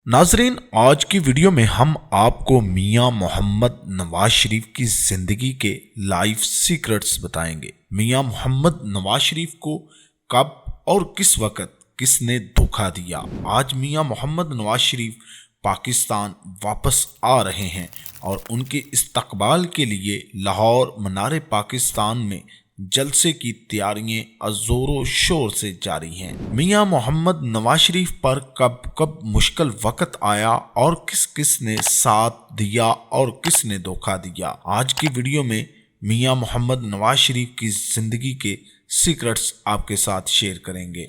नाजरीन, आज की वीडियो में हम आपको मियां मोहम्मद नवाज शरीफ की जिंदगी के लाइफ सीक्रेट्स बताएंगे। मियां मोहम्मद नवाज शरीफ को कब और किस वक्त किसने धोखा दिया। आज मियां मोहम्मद नवाज शरीफ पाकिस्तान वापस आ रहे हैं और उनके इस्तकबाल के लिए लाहौर मनारे पाकिस्तान में जलसे की तैयारियां जोरों शोर से जारी हैं। मियां मोहम्मद नवाज शरीफ पर कब कब मुश्किल वक्त आया और किस किस ने साथ दिया और किसने धोखा दिया। आज की वीडियो में मियां मोहम्मद नवाज शरीफ की जिंदगी के सीक्रेट्स आपके साथ शेयर करेंगे।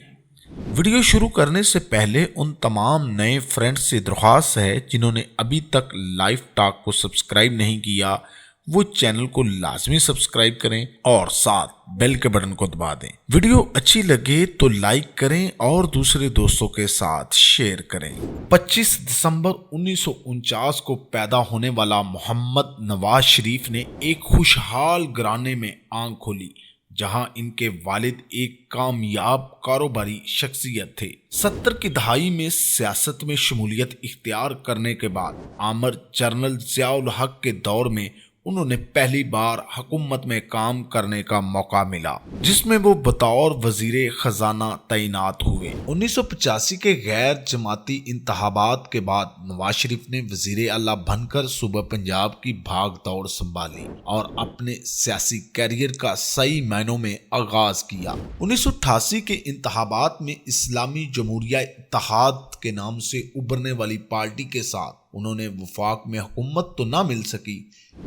वीडियो शुरू करने से पहले उन तमाम नए फ्रेंड्स से दरख्वास्त है जिन्होंने अभी तक लाइव टॉक को सब्सक्राइब नहीं किया, वो चैनल को लाजमी सब्सक्राइब करें और साथ बेल के बटन को दबा दें। वीडियो अच्छी लगे तो लाइक करें और दूसरे दोस्तों के साथ शेयर करें। 25 दिसंबर 1949 को पैदा होने वाला मोहम्मद नवाज शरीफ ने एक खुशहाल घराने में आंख खोली, जहां इनके वालिद एक कामयाब कारोबारी शख्सियत थे। 70 की दहाई में सियासत में शमूलियत इख्तियार करने के बाद आमर जनरल ज़िया-उल हक के दौर में उन्होंने पहली बार हुकूमत में काम करने का मौका मिला, जिसमें वो बतौर वजीरे खजाना तैनात हुए। 1985 के गैर जमाती इंतखाबात के बाद नवाज शरीफ ने वजीरे आला बनकर सूबा पंजाब की भाग दौड़ संभाली और अपने सियासी कैरियर का सही मायनों में आगाज किया। 1988 के इंतखाबात में इस्लामी जमहूरिया इत्तेहाद के नाम से उभरने वाली पार्टी के साथ उन्होंने वफाक में हुकूमत तो ना मिल सकी,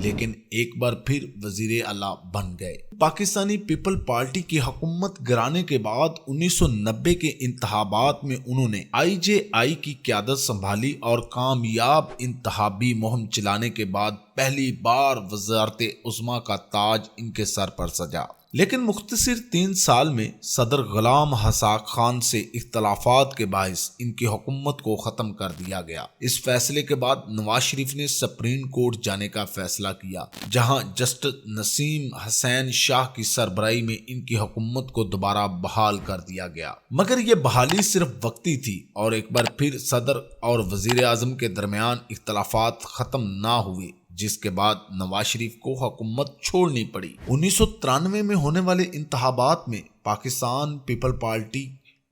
लेकिन एक बार फिर वजीरे आला बन गए। पाकिस्तानी पीपल पार्टी की हुकूमत गिराने के बाद 1990 के इंतखाबात में उन्होंने IJI की क़यादत संभाली और कामयाब इंतखाबी मुहिम चलाने के बाद पहली बार वज़ारत उज़्मा का ताज इनके सर पर सजा। लेकिन मुख्तसर 3 साल में सदर गुलाम हसन खान से इख्तलाफात के बाइस इनकी हुकूमत को ख़त्म कर दिया गया। इस फैसले के बाद नवाज शरीफ ने सुप्रीम कोर्ट जाने का फैसला किया, जहां जस्टिस नसीम हसैन शाह की सरबराही में इनकी हुकूमत को दोबारा बहाल कर दिया गया। मगर यह बहाली सिर्फ वक्ती थी और एक बार फिर सदर और वजीर आजम के दरमियान इख्तलाफात ख़त्म ना हुए, जिसके बाद नवाज शरीफ को हुकूमत छोड़नी पड़ी। 1993 में होने वाले इंतखाबात में पाकिस्तान पीपल पार्टी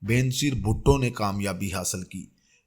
बेनजीर भुट्टो ने कामयाबी हासिल की,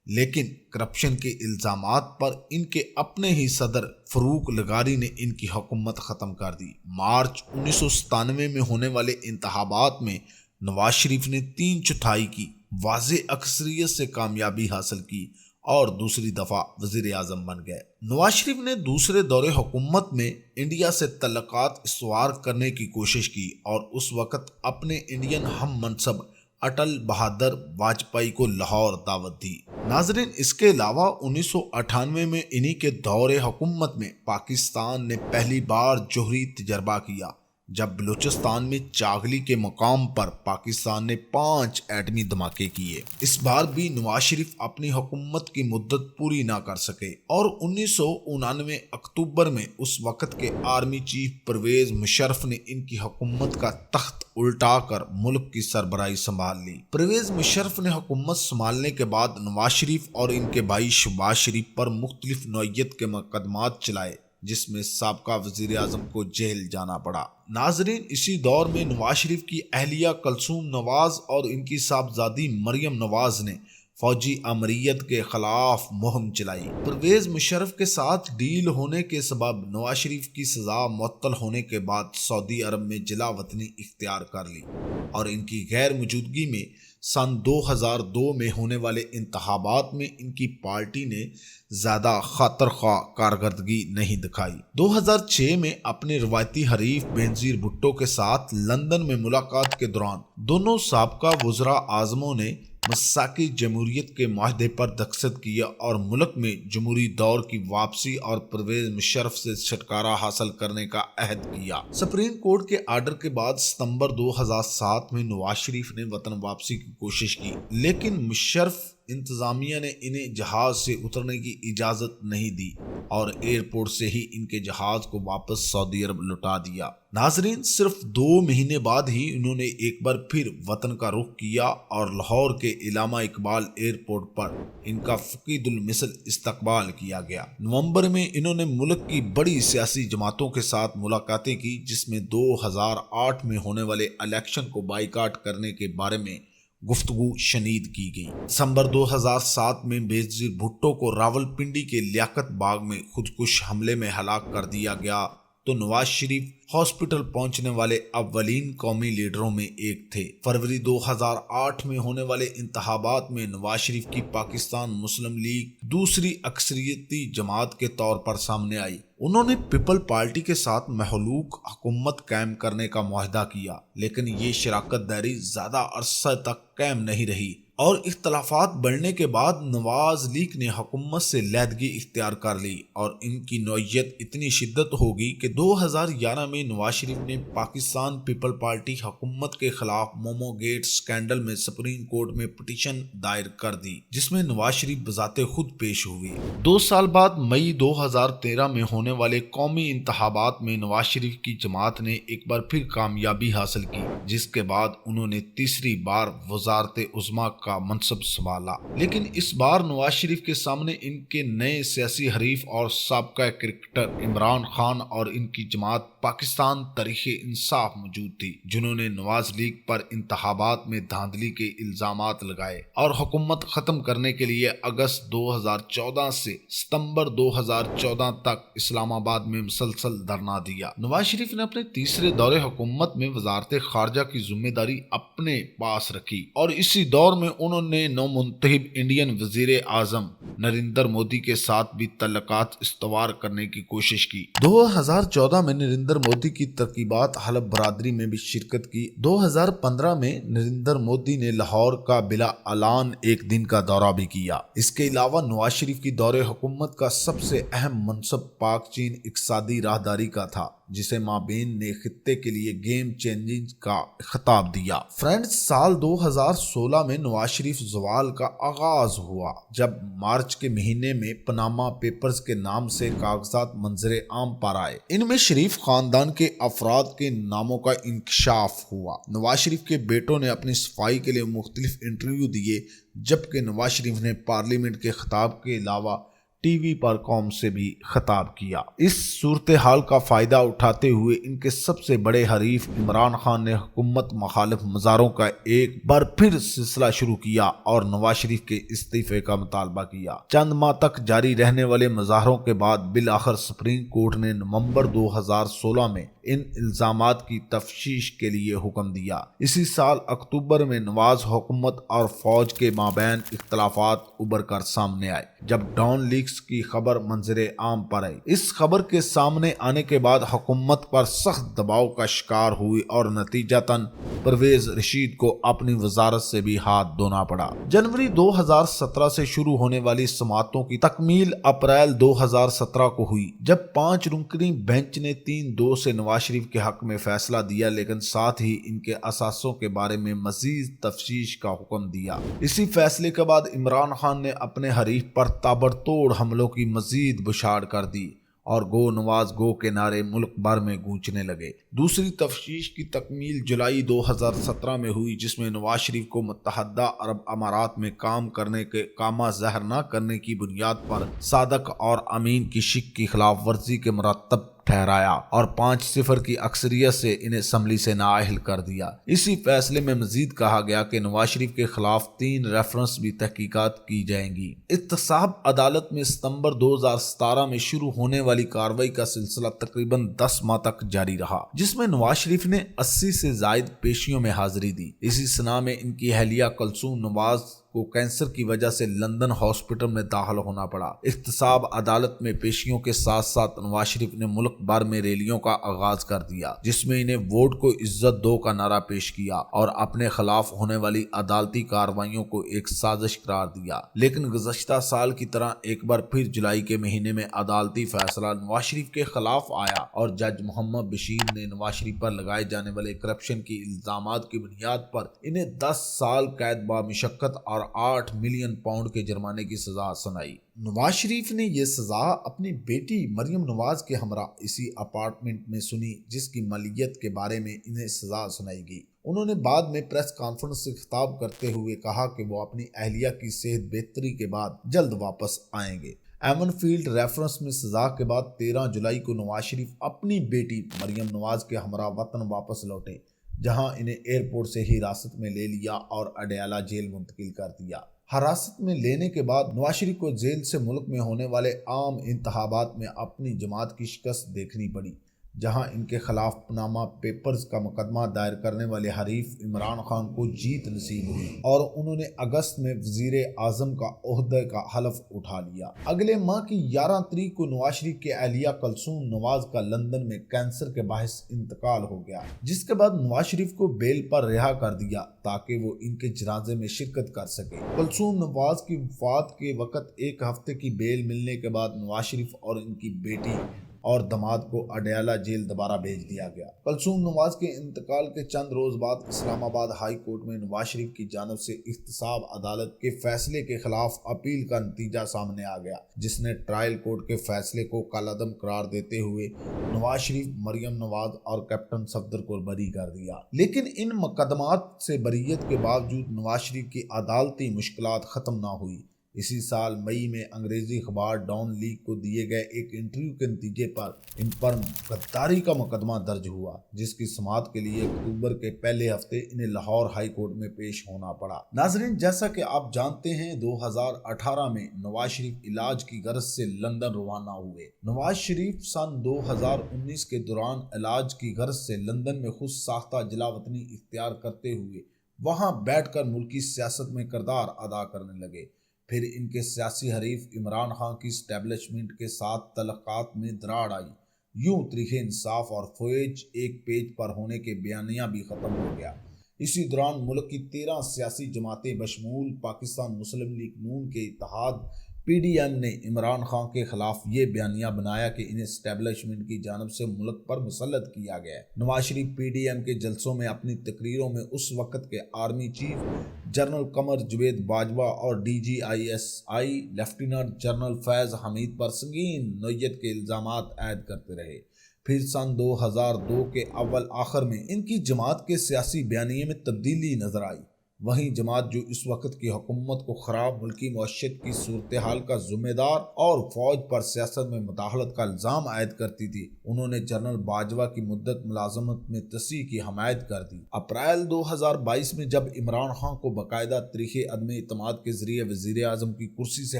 लेकिन करप्शन के इल्जामात पर इनके अपने ही सदर फरूक लगारी ने इनकी हुकूमत ख़त्म कर दी। मार्च 1997 में होने वाले इंतखाबात में नवाज शरीफ ने 3/4 की वाज़ेह अक्सरियत से कामयाबी हासिल की और दूसरी दफा वजीर आजम बन गए। नवाज शरीफ ने दूसरे दौरे हुकूमत में इंडिया से तल्लुकात इस्तवार करने की कोशिश की और उस वक्त अपने इंडियन हम मनसब अटल बहादुर वाजपेयी को लाहौर दावत दी। नाजरीन, इसके अलावा 1998 में इन्हीं के दौरे हुकूमत में पाकिस्तान ने पहली बार जोहरी तजर्बा किया, जब बलूचिस्तान में चागली के मकाम पर पाकिस्तान ने 5 एटमी धमाके किए। इस बार भी नवाज शरीफ अपनी हुकूमत की मुद्दत पूरी ना कर सके और 1999 अक्टूबर में उस वक्त के आर्मी चीफ परवेज मुशर्रफ ने इनकी हुकूमत का तख्त उल्टा कर मुल्क की सरबराही संभाल ली। परवेज मुशर्रफ ने हुकूमत संभालने के बाद नवाज शरीफ और इनके भाई शहबाज शरीफ पर मुख्तलिफ नौइयत के मुकदमात चलाए, जिसमें साबका वजीर आजम को जेल जाना पड़ा। नाजरीन, इसी दौर में नवाज शरीफ की अहलिया कुलसूम नवाज और इनकी साहबजादी मरियम नवाज ने फौजी अमरीयत के खिलाफ मुहिम चलाई। परवेज मुशर्रफ के साथ डील होने के सबब नवाज शरीफ की सजा मुअत्तल होने के बाद सऊदी अरब में जिला वतनी इख्तियार कर ली और इनकी गैर मौजूदगी में सन 2002 में होने वाले इंतखाबात में इनकी पार्टी ने ज्यादा खातर ख्वाह कारकर्दगी नहीं दिखाई। 2006 में अपने रवायती हरीफ बेनजीर भुट्टो के साथ लंदन में मुलाकात के दौरान दोनों साबका वज़रा आज़मों ने मसाकी जमहूरियत के माहदे पर दस्तखत किया और मुल्क में जमहूरी दौर की वापसी और परवेज मुशर्रफ से छुटकारा हासिल करने का अहद किया। सुप्रीम कोर्ट के आर्डर के बाद सितंबर 2007 में नवाज शरीफ ने वतन वापसी की कोशिश की, लेकिन मुशर्रफ انتظامیہ نے انہیں جہاز سے اترنے کی اجازت نہیں دی اور ایئرپورٹ سے ہی ان کے جہاز کو واپس سعودی عرب لوٹا دیا۔ ناظرین، صرف 2 مہینے بعد ہی انہوں نے ایک بار پھر وطن کا رخ کیا اور لاہور کے علامہ اقبال ایئرپورٹ پر ان کا فقید المثل استقبال کیا گیا۔ نومبر میں انہوں نے ملک کی بڑی سیاسی جماعتوں کے ساتھ ملاقاتیں کی، جس میں 2008 میں ہونے والے الیکشن کو بائیکاٹ کرنے کے بارے میں گفتگو شنید کی گئی۔ دسمبر 2007 میں بینظیر بھٹو کو راولپنڈی کے لیاقت باغ میں خودکش حملے میں ہلاک کر دیا گیا تو نواز شریف ہاسپٹل پہنچنے والے اولین قومی لیڈروں میں ایک تھے۔ فروری 2008 میں ہونے والے انتخابات میں نواز شریف کی پاکستان مسلم لیگ دوسری اکثریتی جماعت کے طور پر سامنے آئی۔ انہوں نے پیپل پارٹی کے ساتھ محلوق حکومت قائم کرنے کا معاہدہ کیا، لیکن یہ شراکت داری زیادہ عرصہ تک قائم نہیں رہی اور اختلافات بڑھنے کے بعد نواز لیگ نے حکومت سے علیحدگی اختیار کر لی اور ان کی نوعیت اتنی شدت ہوگی کہ 2011 میں نواز شریف نے پاکستان پیپل پارٹی حکومت کے خلاف مومو گیٹ سکینڈل میں سپریم کورٹ میں پٹیشن دائر کر دی، جس میں نواز شریف بذات خود پیش ہوئے۔ 2 سال بعد مئی 2013 میں ہونے والے قومی انتخابات میں نواز شریف کی جماعت نے ایک بار پھر کامیابی حاصل کی، جس کے بعد انہوں نے تیسری بار وزارت عظمیٰ کا منصب سنبھالا۔ لیکن اس بار نواز شریف کے سامنے ان کے نئے سیاسی حریف اور سابقہ کرکٹر عمران خان اور ان کی جماعت پاکستان تحریک انصاف موجود تھی، جنہوں نے نواز لیگ پر انتخابات میں دھاندلی کے الزامات لگائے اور حکومت ختم کرنے کے لیے اگست 2014 سے ستمبر 2014 تک اسلام آباد میں مسلسل دھرنا دیا۔ نواز شریف نے اپنے تیسرے دور حکومت میں وزارت خارجہ کی ذمہ داری اپنے پاس رکھی اور اسی دور میں انہوں نے نومنتخب انڈین وزیر اعظم نریندر مودی کے ساتھ بھی تعلقات استوار کرنے کی کوشش کی۔ 2014 میں نریندر مودی کی ترکیبات حلب برادری میں بھی شرکت کی۔ 2015 میں نریندر مودی نے لاہور کا بلا اعلان ایک دن کا دورہ بھی کیا۔ اس کے علاوہ نواز شریف کی دور حکومت کا سب سے اہم منصب پاک چین اقتصادی راہداری کا تھا، جسے مابین نے خطے کے لیے گیم چینجنگ کا خطاب دیا۔ فرینڈز، سال 2016 میں نواز شریف زوال کا آغاز ہوا جب مارچ کے مہینے میں پاناما پیپرز کے نام سے کاغذات منظر عام پر آئے۔ ان میں شریف خاندان کے افراد کے ناموں کا انکشاف ہوا۔ نواز شریف کے بیٹوں نے اپنی صفائی کے لیے مختلف انٹرویو دیے، جبکہ نواز شریف نے پارلیمنٹ کے خطاب کے علاوہ ٹی وی پر قوم سے بھی خطاب کیا۔ اس صورتحال کا فائدہ اٹھاتے ہوئے ان کے سب سے بڑے حریف عمران خان نے حکومت مخالف مظاہروں کا ایک بار پھر سلسلہ شروع کیا اور نواز شریف کے استعفے کا مطالبہ کیا۔ چند ماہ تک جاری رہنے والے مظاہروں کے بعد بالآخر سپریم کورٹ نے نومبر 2016 میں ان الزامات کی تفتیش کے لیے حکم دیا۔ اسی سال اکتوبر میں نواز حکومت اور فوج کے مابین اختلافات ابھر کر سامنے آئے جب ڈان لیکس کی خبر منظر عام پر آئی۔ اس خبر کے سامنے آنے کے بعد حکومت پر سخت دباؤ کا شکار ہوئی اور نتیجتاً پرویز رشید کو اپنی وزارت سے بھی ہاتھ دھونا پڑا۔ جنوری 2017 سے شروع ہونے والی سماعتوں کی تکمیل اپریل 2017 کو ہوئی، جب 5 رکنی بینچ نے 3-2 سے نواز شریف کے حق میں فیصلہ دیا، لیکن ساتھ ہی ان کے اثاثوں کے بارے میں مزید تفتیش کا حکم دیا۔ اسی فیصلے کے بعد عمران خان نے اپنے حریف پر تابڑتوڑ حملوں کی مزید بشاڑ کر دی اور گو نواز گو کے نعرے ملک بھر میں گونجنے لگے۔ دوسری تفتیش کی تکمیل جولائی 2017 میں ہوئی، جس میں نواز شریف کو متحدہ عرب امارات میں کام کرنے کے کامہ ظاہر نہ کرنے کی بنیاد پر صادق اور امین کی شک کی خلاف ورزی کے مرتب ٹھہرایا اور 5-0 کی اکثریت سے انہیں اسمبلی سے نااہل کر دیا۔ اسی فیصلے میں مزید کہا گیا کہ نواز شریف کے خلاف 3 ریفرنس بھی تحقیقات کی جائیں گی۔ احتساب عدالت میں ستمبر 2017 میں شروع ہونے والی کارروائی کا سلسلہ تقریباً 10 ماہ تک جاری رہا، جس میں نواز شریف نے 80 سے زائد پیشیوں میں حاضری دی۔ اسی سنہ میں ان کی اہلیہ کلثوم نواز کو کینسر کی وجہ سے لندن ہاسپٹل میں داخل ہونا پڑا۔ احتساب عدالت میں پیشیوں کے ساتھ ساتھ نواز شریف نے ملک بھر میں ریلیوں کا آغاز کر دیا، جس میں انہیں ووٹ کو عزت دو کا نعرہ پیش کیا اور اپنے خلاف ہونے والی عدالتی کارروائیوں کو ایک سازش قرار دیا۔ لیکن گزشتہ سال کی طرح ایک بار پھر جولائی کے مہینے میں عدالتی فیصلہ نواز شریف کے خلاف آیا اور جج محمد بشیر نے نواز شریف پر لگائے جانے والے کرپشن کی الزامات کی بنیاد پر انہیں 10 سال قید با مشقت اور और 8 मिलियन पाउंड के जुर्माने की सजा सुनाई। नवाज शरीफ ने यह सजा अपनी बेटी मरियम नवाज के हमरा इसी अपार्टमेंट में सुनी, जिसकी मलियत के बारे में इन्हें सजा सुनाई गई। उन्होंने बाद में प्रेस कॉन्फ्रेंस से खिताब करते हुए कहा कि वो अपनी अहलिया की सेहत बेहतरी के बाद जल्द वापस आएंगे। एमन फील्ड रेफरेंस में सजा के बाद 13 जुलाई को नवाज शरीफ अपनी बेटी मरियम नवाज के हमरा वतन वापस लौटे, जहां इन्हें एयरपोर्ट से ही हिरासत में ले लिया और अडयाला जेल मुंतकिल कर दिया। हिरासत में लेने के बाद नवाज शरीफ को जेल से मुल्क में होने वाले आम इंतखाबात में अपनी जमात की शिकस्त देखनी पड़ी, जहां इनके खिलाफ पनामा पेपर्स का मुकदमा दायर करने वाले हरीफ इमरान खान को जीत नसीब हुई और उन्होंने अगस्त में वजीर आजम का ओहदे का हलफ उठा लिया। अगले माह की 11 तारीख को नवाज शरीफ के अहलिया कुलसूम नवाज का लंदन में कैंसर के बाहिस इंतकाल हो गया, जिसके बाद नवाज शरीफ को बेल पर रिहा कर दिया ताकि वो इनके जनाजे में शिरकत कर सके। कुलसूम नवाज की वफात के वक्त 1 हफ्ते की बेल मिलने के बाद नवाज शरीफ और इनकी बेटी और दामाद को अडयाला जेल दोबारा भेज दिया गया। कुलसूम नवाज के इंतकाल के चंद रोज बाद इस्लामाबाद हाई कोर्ट में नवाज शरीफ की जानिब से इख्तिसाब अदालत के फैसले के खिलाफ अपील का नतीजा सामने आ गया, जिसने ट्रायल कोर्ट के फैसले को कालादम करार देते हुए नवाज शरीफ, मरियम नवाज और कैप्टन सफदर को बरी कर दिया। लेकिन इन मुकदमात से बरीयत के बावजूद नवाज शरीफ की अदालती मुश्किलात खत्म ना हुई। इसी साल मई में अंग्रेजी अखबार डॉन लीग को दिए गए एक इंटरव्यू के नतीजे पर इन पर गद्दारी का मुकदमा दर्ज हुआ, जिसकी समाअत के लिए अक्टूबर के पहले हफ्ते इन्हें लाहौर हाई कोर्ट में पेश होना पड़ा। नाजरीन, जैसा कि आप जानते हैं 2018 में नवाज शरीफ इलाज की गर्ज से लंदन रवाना हुए। नवाज शरीफ सन 2019 के दौरान इलाज की गर्ज से लंदन में खुद साख्ता जलावतनी इख्तियार करते हुए वहां बैठकर मुल्की सियासत में किरदार अदा करने लगे। फिर इनके सियासी हरीफ इमरान खान की स्टैब्लिशमेंट के साथ तल्लुकात में दरार आई। यूं तरीके इंसाफ और फौज एक पेज पर होने के बयानिया भी खत्म हो गया। इसी दौरान मुल्क की 13 सियासी जमातें बशमूल पाकिस्तान मुस्लिम लीग नून के इत्तेहाद PDM ने इमरान खान के खिलाफ ये बयानिया बनाया कि इन्हें स्टैब्लिशमेंट की जानब से मुल्क पर मुसल्लत किया गया है। नवाज शरीफ PDM के जलसों में अपनी तकरीरों में उस वक्त के आर्मी चीफ जनरल कमर जवेद बाजवा और DGISI lieutenant general Faiz Hamid पर संगीन नौयत के इल्जामात आयद करते रहे। फिर सन 2002 के अव्वल आखिर में इनकी जमात के सियासी बयानिए में तब्दीली नजर आई। वहीं जमात जो इस वक्त की हुकूमत को खराब मुल्की मौशियत की सूरत हाल का जिम्मेदार और फौज पर सियासत में मुदाखलत का इल्जाम आयद करती थी, उन्होंने जनरल बाजवा की मुद्दत मुलाजमत में तस्सी की हमायत कर दी। अप्रैल 2022 में जब इमरान खान को बाकायदा तरीके अदम इत्तेमाद के जरिए वजीर आजम की कुर्सी से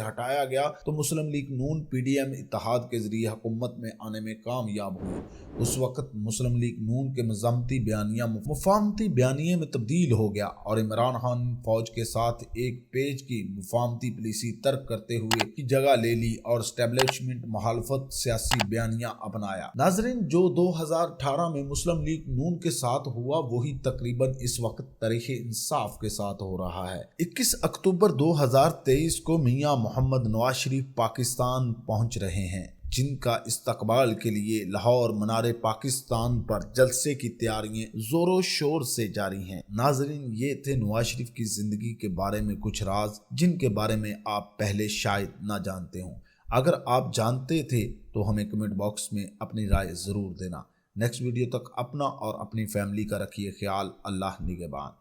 हटाया गया तो मुस्लिम लीग नून PDM इत्तेहाद के जरिए हुकूमत में आने में कामयाब हुई। उस वक्त मुस्लिम लीग नून के मजम्मती बयानिया मुफाहमती बयानिए में तब्दील हो गया और इमरान खान फौज के साथ एक पेज की मुफाहमती पॉलिसी तर्क करते हुए की जगह ले ली और स्टैब्लिशमेंट मुखालफत सियासी बयानिया अपनाया। नाजरीन, जो 2018 में मुस्लिम लीग नून के साथ हुआ वही तकरीबन इस वक्त तरीके इंसाफ के साथ हो रहा है। 21 अक्टूबर 2023 को मियां मोहम्मद नवाज शरीफ पाकिस्तान पहुंच रहे हैं, जिनका इस्तकबाल के लिए लाहौर मनारे पाकिस्तान पर जलसे की तैयारियां जोरों शोर से जारी हैं। नाजरीन, ये थे नवाज शरीफ की जिंदगी के बारे में कुछ राज जिनके बारे में आप पहले शायद ना जानते हों। अगर आप जानते थे तो हमें कमेंट बॉक्स में अपनी राय जरूर देना। नेक्स्ट वीडियो तक अपना और अपनी फैमिली का रखिए ख्याल। अल्लाह निगहबान।